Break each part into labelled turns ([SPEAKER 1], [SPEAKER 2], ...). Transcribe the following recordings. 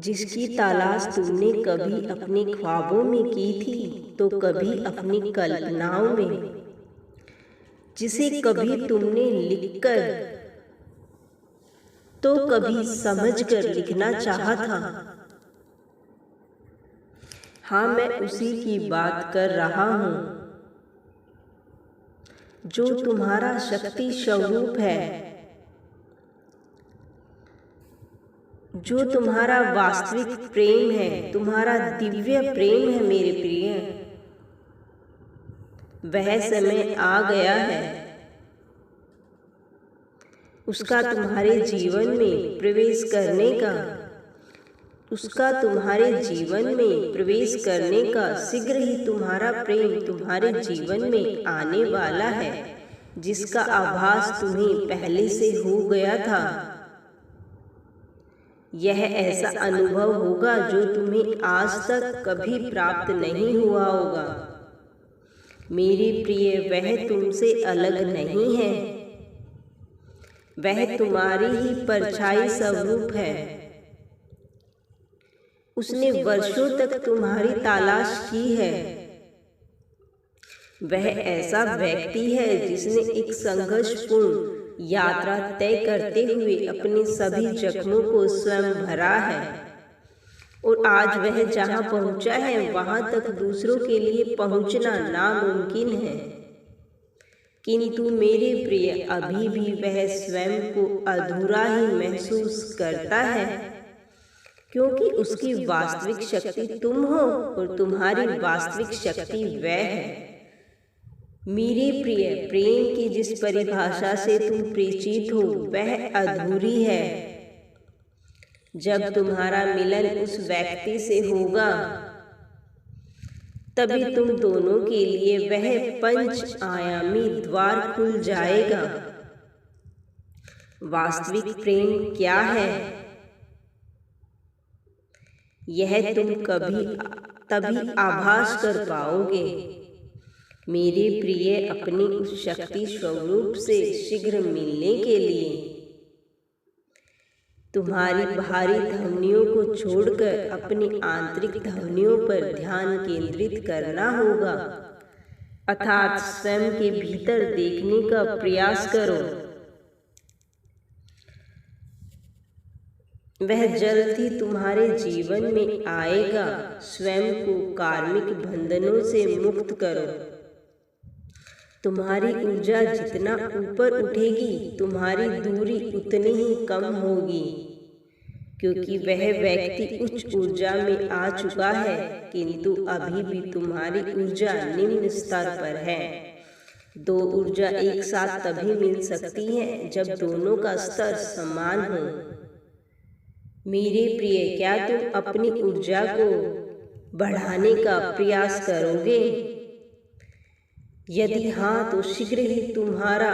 [SPEAKER 1] जिसकी तलाश तुमने कभी अपने ख्वाबों में की थी तो कभी अपनी कल्पनाओं में, जिसे कभी तुमने लिखकर तो कभी समझकर लिखना चाहा था। हाँ, मैं उसी की बात कर रहा हूँ जो तुम्हारा शक्ति स्वरूप है, जो तुम्हारा वास्तविक प्रेम है, तुम्हारा दिव्य प्रेम है। मेरे प्रिय, वह समय आ गया है उसका तुम्हारे जीवन में प्रवेश करने का, उसका तुम्हारे जीवन में प्रवेश करने का। शीघ्र ही तुम्हारा प्रेम तुम्हारे जीवन में आने वाला है, जिसका आभास तुम्हें पहले से हो गया था। यह ऐसा अनुभव होगा जो तुम्हें आज तक कभी प्राप्त नहीं हुआ होगा। मेरे प्रिय, वह तुमसे अलग नहीं है, वह तुम्हारी ही परछाई स्वरूप है। उसने वर्षों तक तुम्हारी तलाश की है। वह ऐसा व्यक्ति है जिसने एक संघर्षपूर्ण यात्रा तय करते हुए अपने सभी जख्मों को स्वयं भरा है, और आज वह जहां पहुंचा है वहां तक दूसरों के लिए पहुंचना नामुमकिन है। किंतु मेरे प्रिय, अभी भी वह स्वयं को अधूरा ही महसूस करता है, क्योंकि उसकी वास्तविक शक्ति तुम हो और तुम्हारी वास्तविक शक्ति वह है। मेरे प्रिय, प्रेम की जिस परिभाषा से तुम परिचित हो वह अधूरी है। जब तुम्हारा मिलन उस व्यक्ति से होगा तभी तुम दोनों के लिए वह पंच आयामी द्वार खुल जाएगा। वास्तविक प्रेम क्या है, यह तुम तभी आभास कर पाओगे। मेरे प्रिय, अपनी उस शक्ति स्वरूप से शीघ्र मिलने के लिए तुम्हारी बाहरी ध्वनियों को छोड़कर अपनी आंतरिक ध्वनियों पर ध्यान केंद्रित करना होगा, अर्थात स्वयं के भीतर देखने का प्रयास करो। वह जल्द ही तुम्हारे जीवन में आएगा। स्वयं को कार्मिक बंधनों से मुक्त करो। तुम्हारी ऊर्जा जितना ऊपर उठेगी तुम्हारी दूरी उतनी ही कम होगी, क्योंकि वह व्यक्ति उच्च ऊर्जा में आ चुका है, किंतु अभी भी तुम्हारी ऊर्जा निम्न स्तर पर है। दो ऊर्जा एक साथ तभी मिल सकती है जब दोनों का स्तर समान हो। मेरे प्रिय, क्या तुम अपनी ऊर्जा को बढ़ाने का प्रयास करोगे? यदि हाँ, तो शीघ्र ही तुम्हारा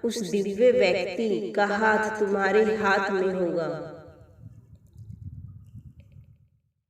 [SPEAKER 1] उस दिव्य व्यक्ति का हाथ तुम्हारे हाथ में होगा।